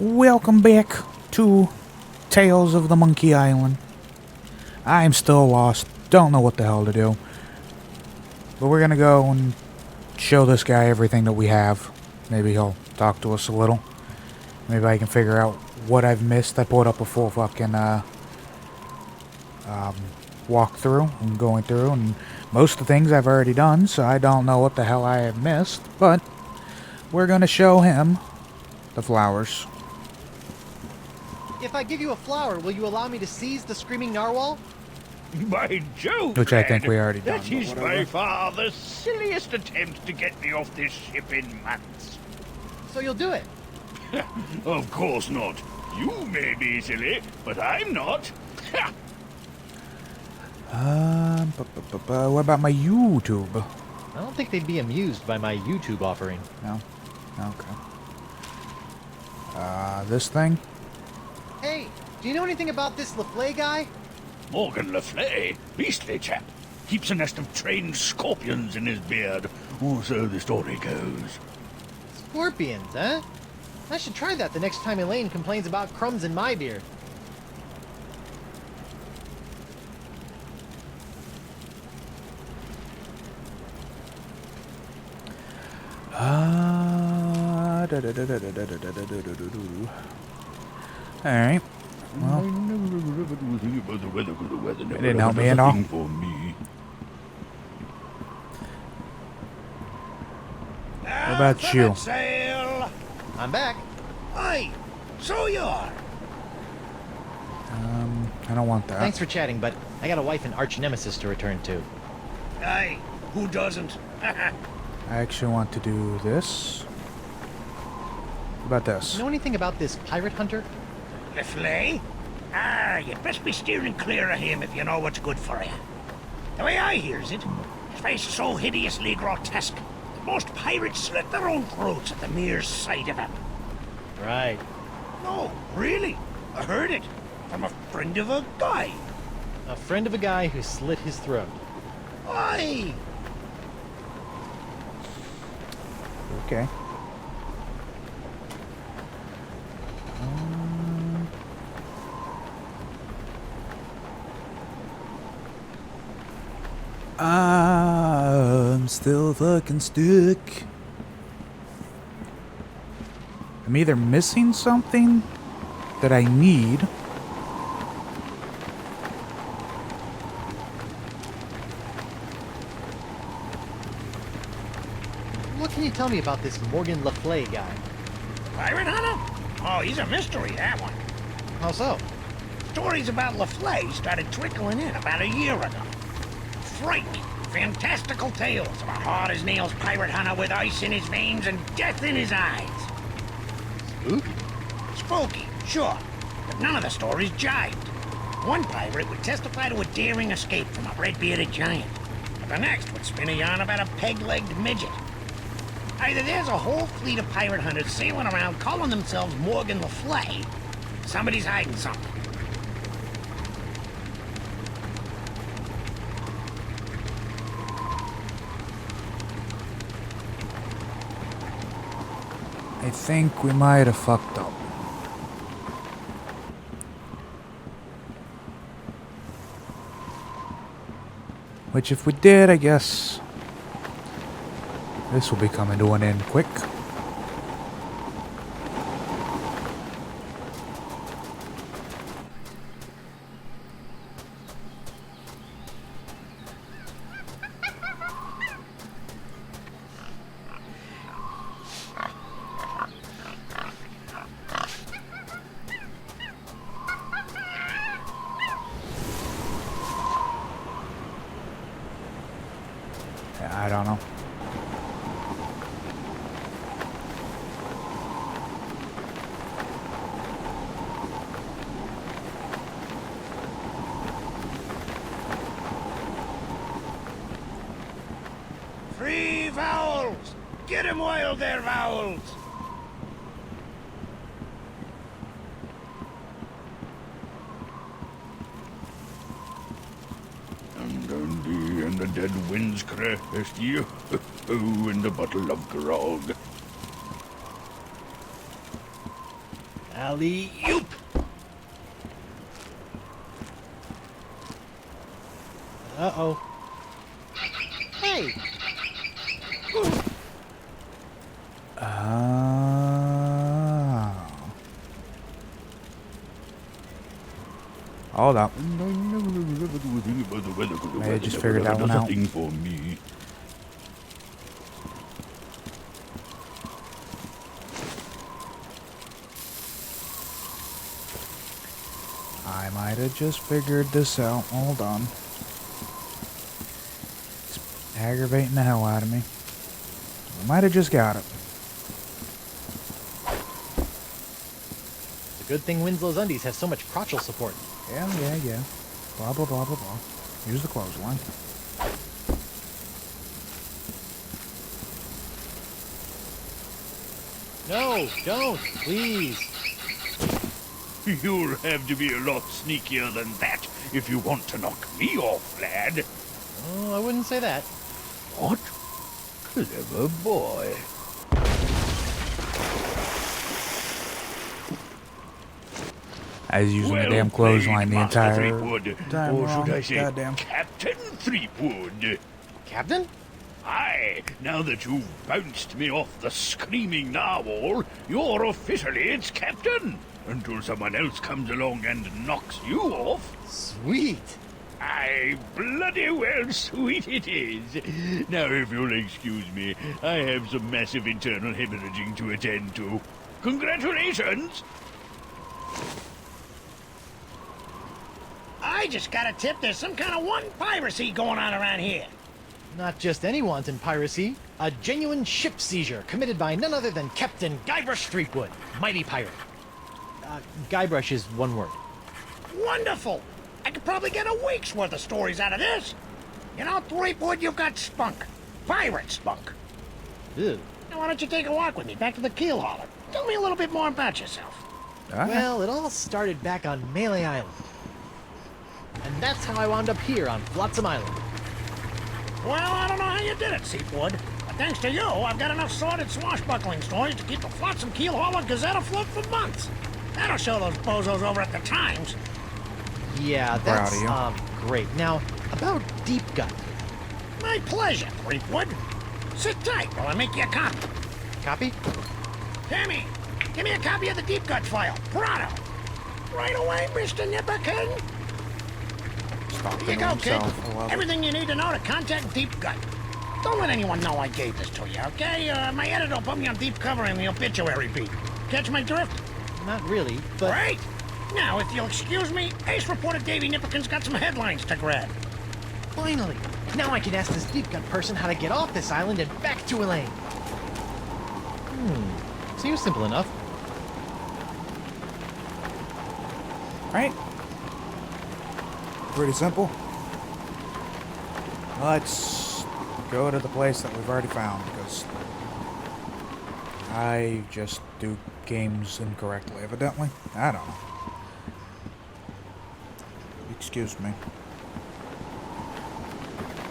Welcome back to Tales of the Monkey Island. I'm still lost. Don't know what the hell to do. But we're gonna go and show this guy everything that we have. Maybe he'll talk to us a little. Maybe I can figure out what I've missed. I pulled up a full fucking walkthrough and going through, and most of the things I've already done, so I don't know what the hell I have missed. But we're gonna show him the flowers. If I give you a flower, will you allow me to seize the screaming narwhal? By Jove, Which I think Red, we already done, That but is whatever. by far the silliest attempt to get me off this ship in months. So you'll do it. Of course not. You may be silly, but I'm not. What about my YouTube? I don't think they'd be amused by my YouTube offering. No? Okay. This thing? Hey, do you know anything about this LaFleur guy? Morgan Le Fay, beastly chap. Keeps a nest of trained scorpions in his beard, or so the story goes. Scorpions, huh? I should try that the next time Elaine complains about crumbs in my beard. Alright. Well, It didn't help me at all. For me. What about you? Sail. I'm back. Aye, so you are. I don't want that. Thanks for chatting, but I got a wife and arch nemesis to return to. Aye, who doesn't? I actually want to do this. What about this? Know anything about this pirate hunter? Le Flay? Ah, you'd best be steering clear of him if you know what's good for you. The way I hears it, his face is so hideously grotesque that most pirates slit their own throats at the mere sight of him. Right. No, really, I heard it from a friend of a guy. A friend of a guy who slit his throat. Aye. Okay. I'm still fucking stuck. I'm either missing something that I need. What can you tell me about this Morgan LaFleur guy? Pirate hunter? Oh, he's a mystery, that one. How so? Stories about LaFleur started trickling in about a year ago. Frightening, fantastical tales of a hard-as-nails pirate hunter with ice in his veins and death in his eyes. Spooky. Spooky, sure, but none of the stories jived. One pirate would testify to a daring escape from a red-bearded giant, but the next would spin a yarn about a peg-legged midget. Either there's a whole fleet of pirate hunters sailing around calling themselves Morgan Le Fay, or somebody's hiding something. I think we might have fucked up. Which if we did, I guess this will be coming to an end quick. I don't know. Free vowels! Get 'em while they're vowels! And the dead winds crest you, in the bottle of grog. Alley-oop! Uh-oh. Hey! Oh. Hold up. I just figured that one out. Nothing for me. I might have just figured this out. Hold on. It's aggravating the hell out of me. I might have just got it. It's a good thing Winslow's undies have so much crotchal support. Yeah. Blah, blah, blah, blah, blah. Here's the clothesline. No, don't, please. You'll have to be a lot sneakier than that if you want to knock me off, lad. Oh, I wouldn't say that. What? Clever boy. I was using the Well damn clothesline played, the Master entire Threepwood. time. Or wrong. should I say, Goddamn. Captain Threepwood? Captain? Aye, now that you've bounced me off the screaming narwhal, you're officially its captain. Until someone else comes along and knocks you off. Sweet. Aye, bloody well sweet it is. Now, if you'll excuse me, I have some massive internal hemorrhaging to attend to. Congratulations! I just got a tip there's some kind of one piracy going on around here. Not just any wanton piracy. A genuine ship seizure committed by none other than Captain Guybrush Threepwood, mighty pirate. Guybrush is one word. Wonderful! I could probably get a week's worth of stories out of this. You know, Threepwood, you've got spunk. Pirate spunk. Ew. Now, why don't you take a walk with me back to the keel hauler? Tell me a little bit more about yourself. Well, it all started back on Melee Island. And that's how I wound up here on Flotsam Island. Well, I don't know how you did it, Seafood. But thanks to you, I've got enough sordid swashbuckling stories to keep the Flotsam Keel Hauler Gazette afloat for months. That'll show those bozos over at the Times. Yeah, Proud that's of you. Great. Now, about Deep Gut. My pleasure, Threepwood. Sit tight while I make you a copy. Copy? Tammy, give me a copy of the Deep Gut file. Pronto. Right away, Mr. Nipperkin. Talking Here you to go, kid. himself. I love it. Everything you need to know to contact Deep Gut. Don't let anyone know I gave this to you, okay? My editor will put me on deep cover in the obituary beat. Catch my drift? Not really, but... Right. Now, if you'll excuse me, Ace reporter Davy Nipperkin's got some headlines to grab. Finally! Now I can ask this Deep Gut person how to get off this island and back to Elaine. Seems simple enough. Right? Pretty simple. Let's go to the place that we've already found, because I just do games incorrectly, evidently. I don't know. Excuse me.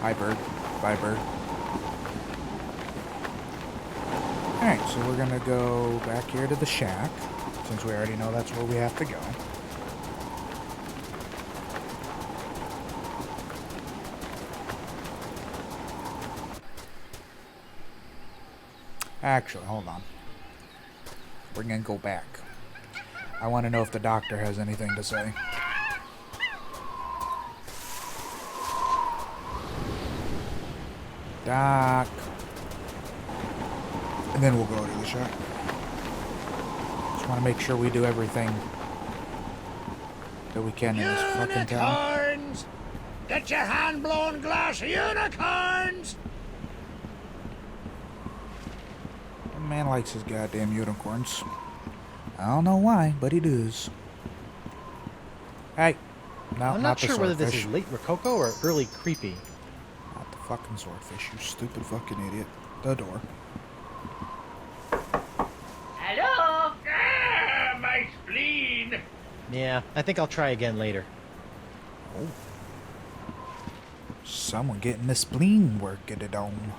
Hi, bird. Bye, bird. Alright, so we're gonna go back here to the shack, since we already know that's where we have to go. Actually, hold on. We're gonna go back. I want to know if the doctor has anything to say. Doc. And then we'll go to the shop. Just want to make sure we do everything that we can in this fucking town. Unicorns! Get your hand-blown glass unicorns! That man likes his goddamn unicorns. I don't know why, but he does. Hey. No, I'm not the sure whether this swordfish. is late Rococo or early Creepy. Not the fucking swordfish, you stupid fucking idiot. The door. Hello? Ah, my spleen! Yeah, I think I'll try again later. Someone getting the spleen work at it on.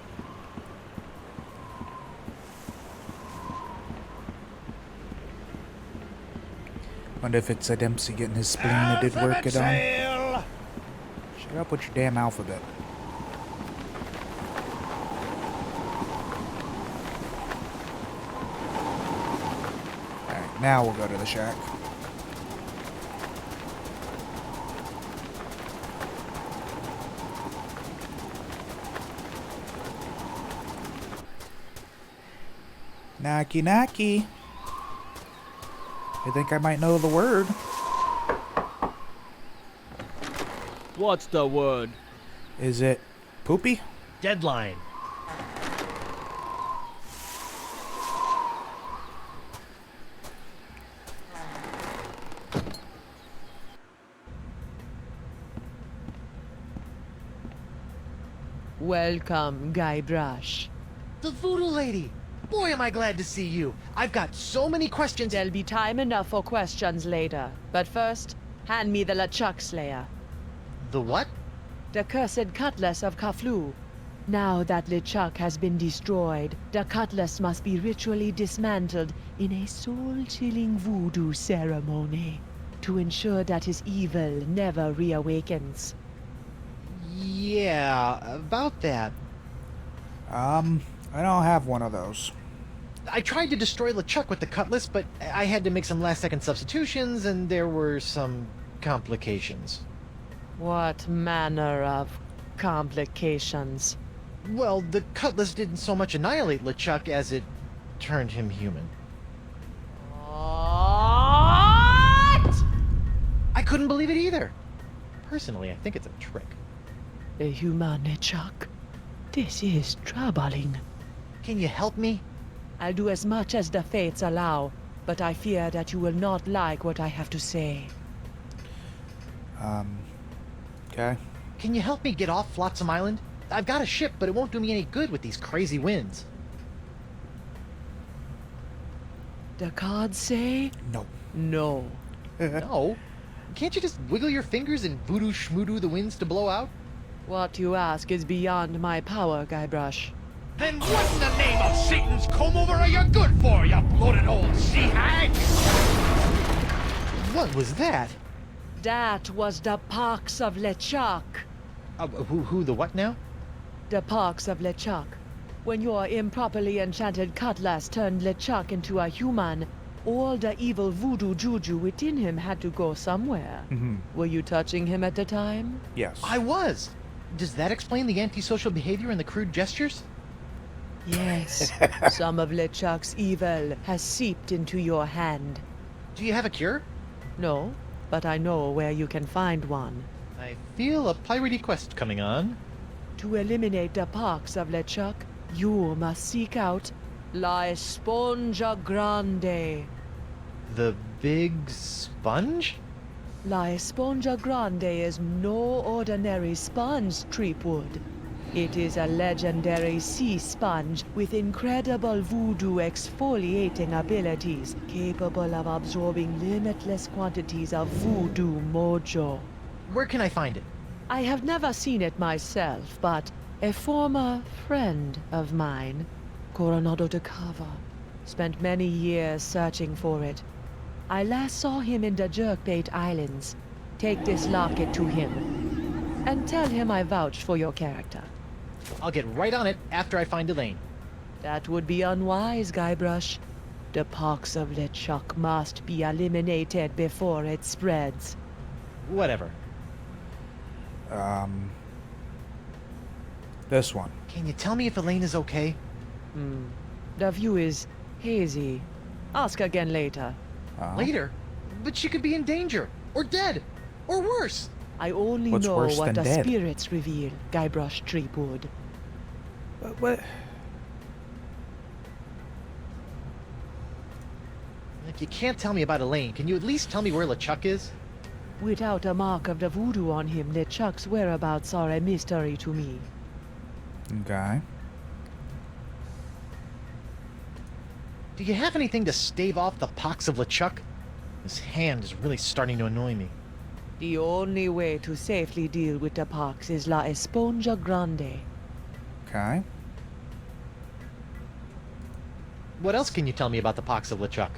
Wonder if it's a Dempsey getting his spleen did work it on. Sail! Shut up with your damn alphabet. Alright, now we'll go to the shack. Knocky knocky. You think I might know the word? What's the word? Is it poopy? Deadline. Welcome, Guybrush. The voodoo lady. Boy, am I glad to see you. I've got so many questions. There'll be time enough for questions later. But first, hand me the LeChuck Slayer, The what? the cursed cutlass of Kaflu. Now that LeChuck has been destroyed, the cutlass must be ritually dismantled in a soul-chilling voodoo ceremony to ensure that his evil never reawakens. Yeah, about that. I don't have one of those. I tried to destroy LeChuck with the cutlass, but I had to make some last-second substitutions, and there were some complications. What manner of complications? Well, the cutlass didn't so much annihilate LeChuck as it turned him human. What? I couldn't believe it either. Personally, I think it's a trick. A human LeChuck. This is troubling. Can you help me? I'll do as much as the fates allow, but I fear that you will not like what I have to say. Okay. Can you help me get off Flotsam Island? I've got a ship, but it won't do me any good with these crazy winds. The cards say No. no. No. Can't you just wiggle your fingers and voodoo schmoodoo the winds to blow out? What you ask is beyond my power, Guybrush. Then what in the name of Satan's comb over are you good for, you bloated old sea hag? What was that? That was the Pox of LeChuck. Who the what now? The Pox of LeChuck. When your improperly enchanted cutlass turned LeChuck into a human, all the evil voodoo juju within him had to go somewhere. Were you touching him at the time? Yes. I was. Does that explain the antisocial behavior and the crude gestures? Yes. Some of LeChuck's evil has seeped into your hand. Do you have a cure? No, but I know where you can find one. I feel a piratey quest coming on. To eliminate the Pox of LeChuck, you must seek out La Esponja Grande. The big sponge? La Esponja Grande is no ordinary sponge, Treepwood. It is a legendary sea sponge with incredible voodoo exfoliating abilities, capable of absorbing limitless quantities of voodoo mojo. Where can I find it? I have never seen it myself, but a former friend of mine, Coronado de Cava, spent many years searching for it. I last saw him in the Jerkbait Islands. Take this locket to him, and tell him I vouched for your character. I'll get right on it after I find Elaine. That would be unwise, Guybrush. The Pox of LeChuck must be eliminated before it spreads. Whatever. This one. Can you tell me if Elaine is okay? The view is hazy. Ask again later. Later? But she could be in danger. Or dead. Or worse. I only What's know worse what than the dead? spirits reveal, Guybrush Treepwood. What? If you can't tell me about Elaine, can you at least tell me where LeChuck is? Without a mark of the voodoo on him, LeChuck's whereabouts are a mystery to me. Okay. Do you have anything to stave off the Pox of LeChuck? His hand is really starting to annoy me. The only way to safely deal with the Pox is La Esponja Grande. Okay. What else can you tell me about the Pox of LeChuck?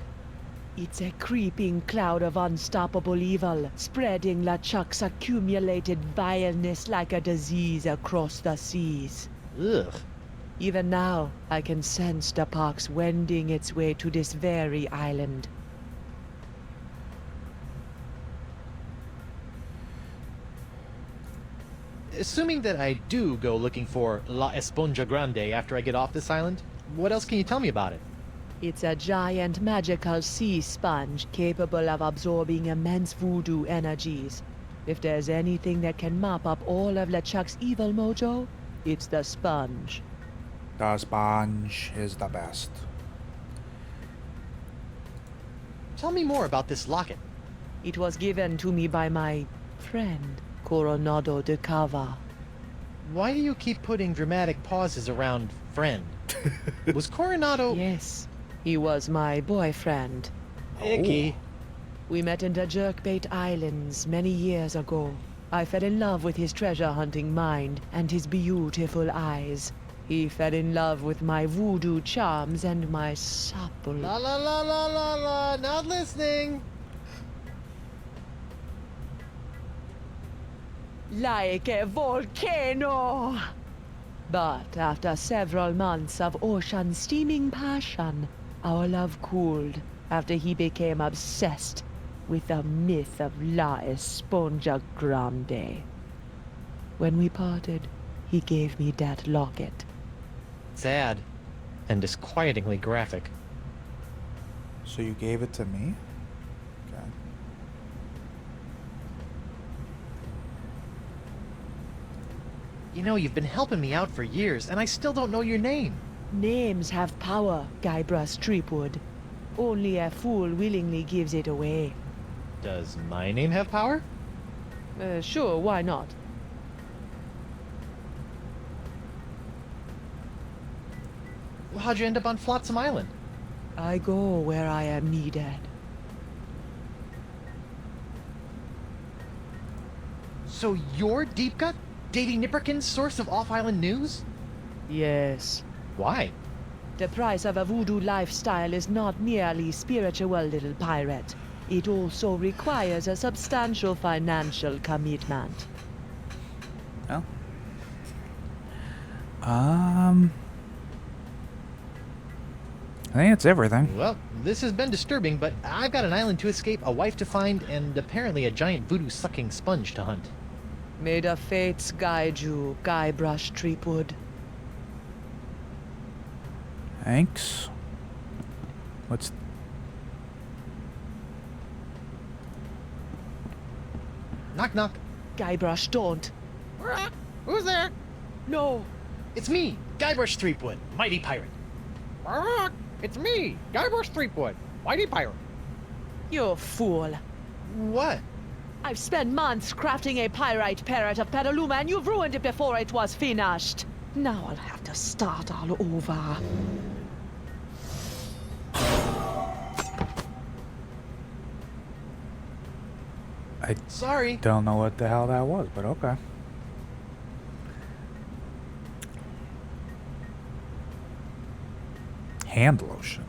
It's a creeping cloud of unstoppable evil, spreading LeChuck's accumulated vileness like a disease across the seas. Ugh. Even now, I can sense the pox wending its way to this very island. Assuming that I do go looking for La Esponja Grande after I get off this island, what else can you tell me about it? It's a giant magical sea sponge capable of absorbing immense voodoo energies. If there's anything that can mop up all of LeChuck's evil mojo, it's the sponge. The sponge is the best. Tell me more about this locket. It was given to me by my friend, Coronado de Cava. Why do you keep putting dramatic pauses around friend? Was Coronado... Yes, he was my boyfriend. Icky. We met in the Jerkbait Islands many years ago. I fell in love with his treasure-hunting mind and his beautiful eyes. He fell in love with my voodoo charms and my supple... La la la la la la, not listening. Like a volcano! But after several months of ocean-steaming passion, our love cooled after he became obsessed with the myth of La Esponja Grande. When we parted, he gave me that locket. Sad. And disquietingly graphic. So you gave it to me? Okay. You know, you've been helping me out for years, and I still don't know your name. Names have power, Guybrush Threepwood. Only a fool willingly gives it away. Does my name have power? Sure, why not? Well, how'd you end up on Flotsam Island? I go where I am needed. So you're Deep Gut? Davy Nipperkin's source of off-island news? Yes. Why? The price of a voodoo lifestyle is not merely spiritual, little pirate. It also requires a substantial financial commitment. Oh. I think it's everything. Well, this has been disturbing, but I've got an island to escape, a wife to find, and apparently a giant voodoo-sucking sponge to hunt. May the fates guide you, Guybrush Threepwood. Thanks. What's... Knock knock. Guybrush, don't. Who's there? No. It's me, Guybrush Threepwood, mighty pirate. It's me, Guybrush Threepwood, mighty pirate. You fool. What? I've spent months crafting a pyrite parrot of Petaluma, and you've ruined it before it was finished. Now I'll have to start all over. I Sorry. don't know what the hell that was, but okay. Hand lotion.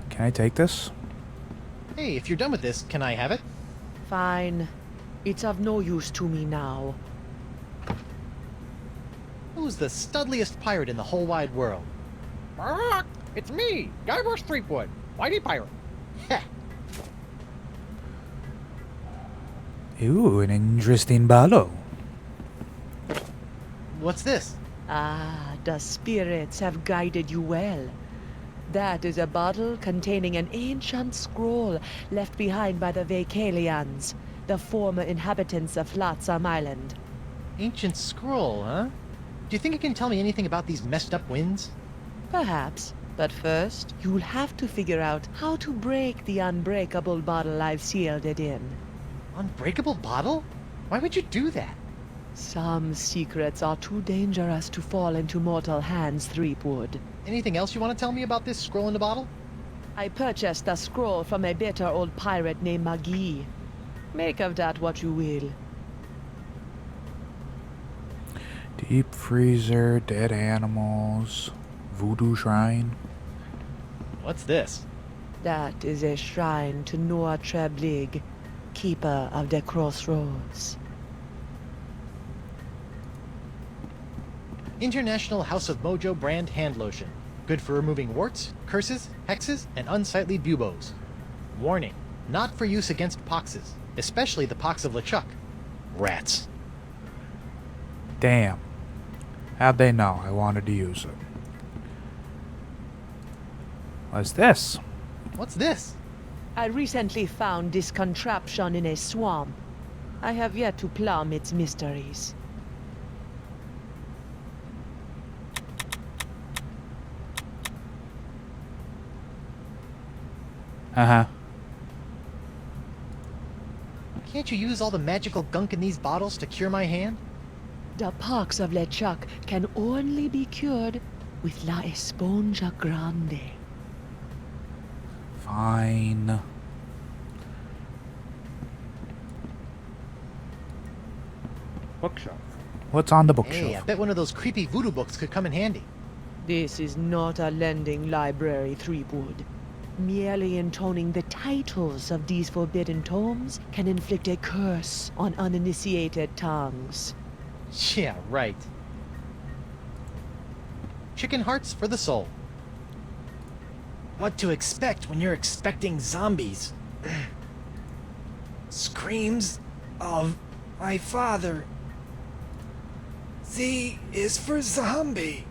Can I take this? Hey, if you're done with this, can I have it? Fine. It's of no use to me now. Who's the studliest pirate in the whole wide world? It's me, Guybrush Threepwood, mighty pirate. Heh. Ooh, an interesting bottle. What's this? Ah, the spirits have guided you well. That is a bottle containing an ancient scroll left behind by the Vacalians, the former inhabitants of Flotsam Island. Ancient scroll, huh? Do you think it can tell me anything about these messed up winds? Perhaps, but first, you'll have to figure out how to break the unbreakable bottle I've sealed it in. Unbreakable bottle? Why would you do that? Some secrets are too dangerous to fall into mortal hands, Threepwood. Anything else you want to tell me about this scroll in the bottle? I purchased the scroll from a bitter old pirate named Magee. Make of that what you will. Deep freezer, dead animals, voodoo shrine. What's this? That is a shrine to Noor Treblig, keeper of the crossroads. International House of Mojo brand hand lotion. Good for removing warts, curses, hexes, and unsightly buboes. Warning, not for use against poxes, especially the pox of LeChuck. Rats. Damn. How'd they know I wanted to use it? What's this? What's this? I recently found this contraption in a swamp. I have yet to plumb its mysteries. Uh-huh. Can't you use all the magical gunk in these bottles to cure my hand? The pox of LeChuck can only be cured with La Esponja Grande. Fine. Bookshelf. What's on the Hey, I bookshelf? bet one of those creepy voodoo books could come in handy. This is not a lending library, Threepwood. Merely intoning the titles of these forbidden tomes can inflict a curse on uninitiated tongues. Yeah, right. Chicken hearts for the soul. What to expect when you're expecting zombies? Screams of my father. Z is for zombie.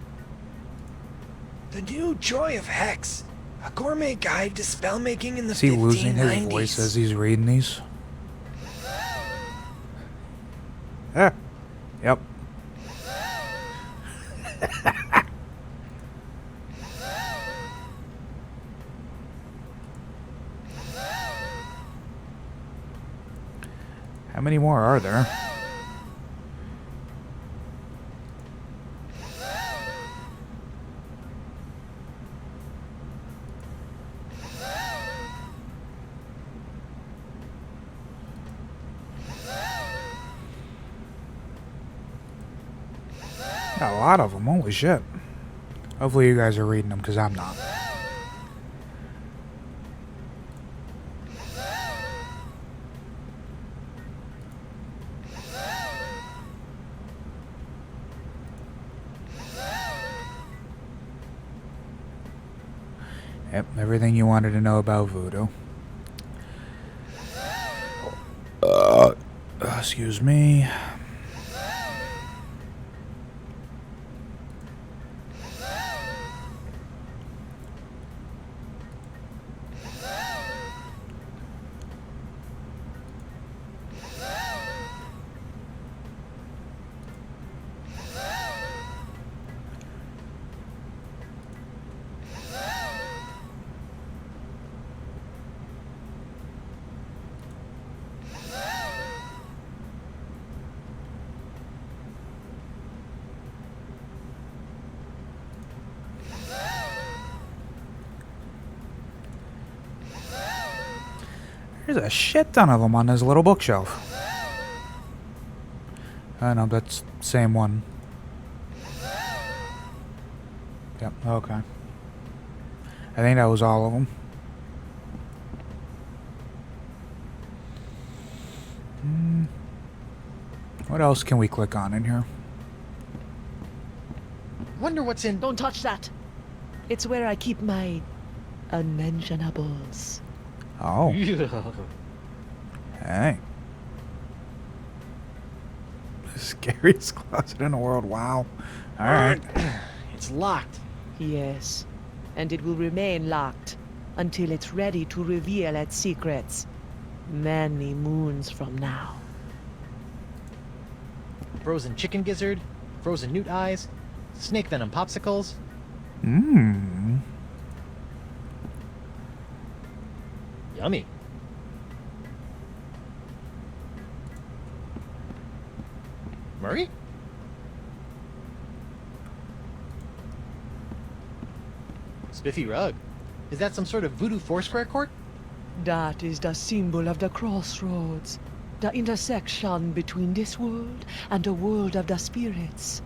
The new Joy of Hex, a gourmet guide to spellmaking in the Is he 1590s. losing his voice as he's reading these? Ah. Yep. How many more are there? Got a lot of them. Holy shit. Hopefully you guys are reading them, because I'm not. Yep, everything you wanted to know about voodoo. Excuse me. There's a shit ton of them on this little bookshelf. I know, that's the same one. Yep, okay. I think that was all of them. What else can we click on in here? Wonder what's in. Don't touch that! It's where I keep my unmentionables. Oh. Hey. The scariest closet in the world. Wow. Alright. It's locked. Yes, and it will remain locked until it's ready to reveal its secrets many moons from now. Frozen chicken gizzard, frozen newt eyes, snake venom popsicles. Mmm. Yummy. Murray? Spiffy rug. Is that some sort of voodoo foursquare court? That is the symbol of the crossroads, the intersection between this world and the world of the spirits.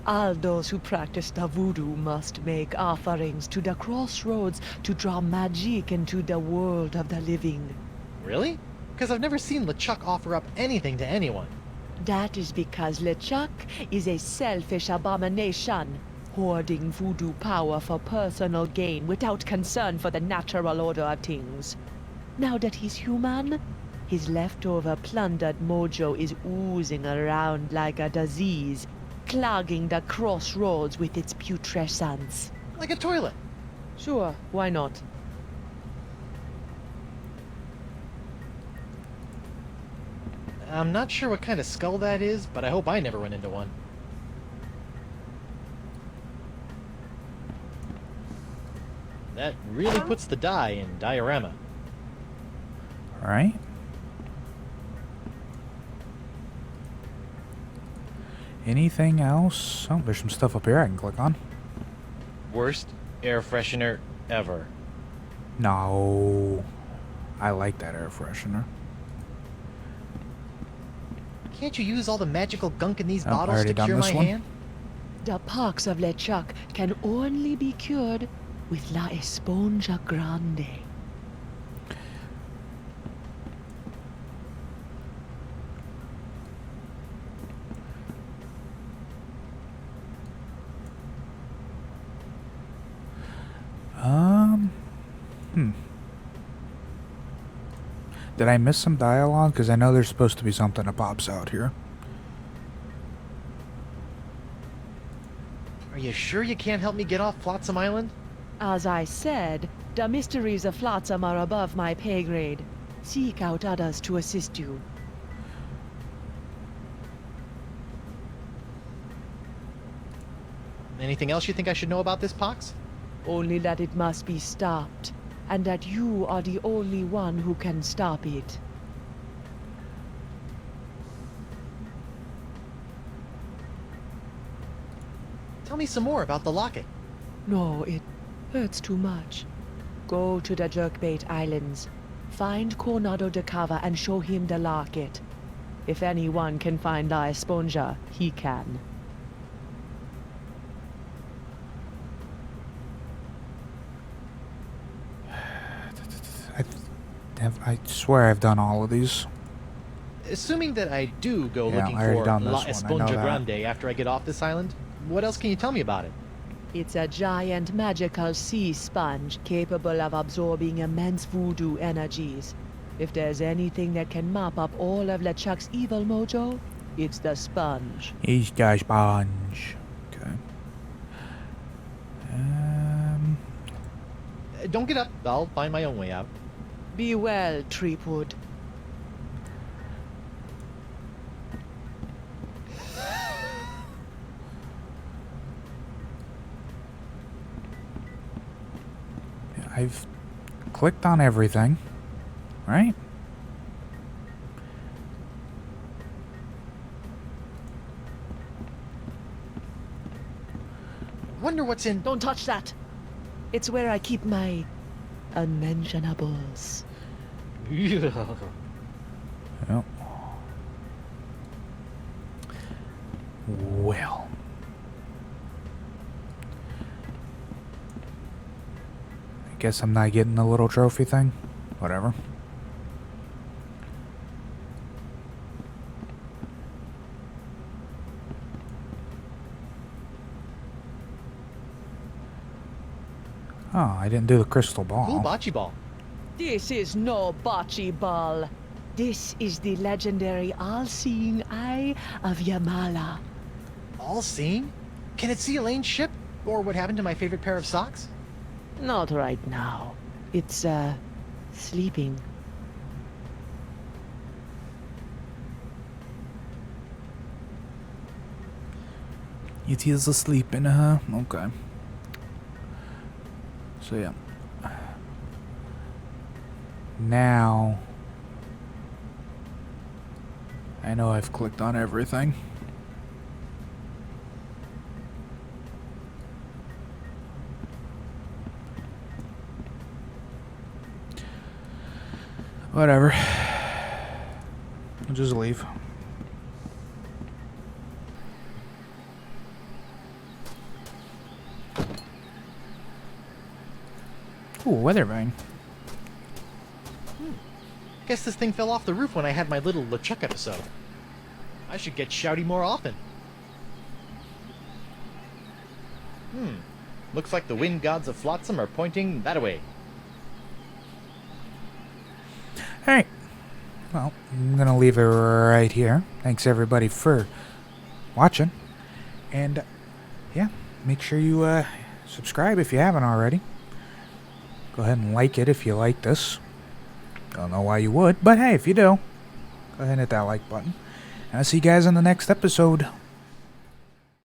All those who practice the voodoo must make offerings to the crossroads to draw magic into the world of the living. Really? Because I've never seen LeChuck offer up anything to anyone. That is because LeChuck is a selfish abomination, hoarding voodoo power for personal gain without concern for the natural order of things. Now that he's human, his leftover plundered mojo is oozing around like a disease, clogging the crossroads with its putrescence. Like a toilet. Sure, why not? I'm not sure what kind of skull that is, but I hope I never run into one. That really puts the die in diorama. Alright. Anything else? Oh, there's some stuff up here I can click on. Worst air freshener ever. No. I like that air freshener. Can't you use all the magical gunk in these Oh, bottles already to done cure this my one? hand? The pox of LeChuck can only be cured with La Esponja Grande. Did I miss some dialogue? Because I know there's supposed to be something that pops out here. Are you sure you can't help me get off Flotsam Island? As I said, the mysteries of Flotsam are above my pay grade. Seek out others to assist you. Anything else you think I should know about this pox? Only that it must be stopped, and that you are the only one who can stop it. Tell me some more about the locket. No, it hurts too much. Go to the Jerkbait Islands. Find Coronado de Cava and show him the locket. If anyone can find La Esponja, he can. I swear I've done all of these. Assuming that I do go Yeah, looking I already for done La this one, I know Esponja that. Grande after I get off this island, what else can you tell me about it? It's a giant magical sea sponge capable of absorbing immense voodoo energies. If there's anything that can mop up all of LeChuck's evil mojo, it's the sponge. He's the sponge. Okay. Don't get up. I'll find my own way out. Be well, Treepwood. I've clicked on everything, right? Wonder what's in... Don't touch that! It's where I keep my unmentionables. Yep. Well. I guess I'm not getting the little trophy thing. Whatever. Oh, I didn't do the crystal ball. Cool bocce ball. This is no bocce ball. This is the legendary all-seeing eye of Yamala. All seeing? Can it see Elaine's ship? Or what happened to my favorite pair of socks? Not right now. It's, sleeping. It is asleep in her. Okay. So yeah. Now I know I've clicked on everything. Whatever. I'll just leave. Ooh, weather vane. Guess this thing fell off the roof when I had my little LeChuck episode. I should get shouty more often. Looks like the wind gods of Flotsam are pointing that way. Alright. Well, I'm going to leave it right here. Thanks everybody for watching. And, yeah, make sure you subscribe if you haven't already. Go ahead and like it if you like this. Don't know why you would, but hey, if you do, go ahead and hit that like button. And I'll see you guys in the next episode.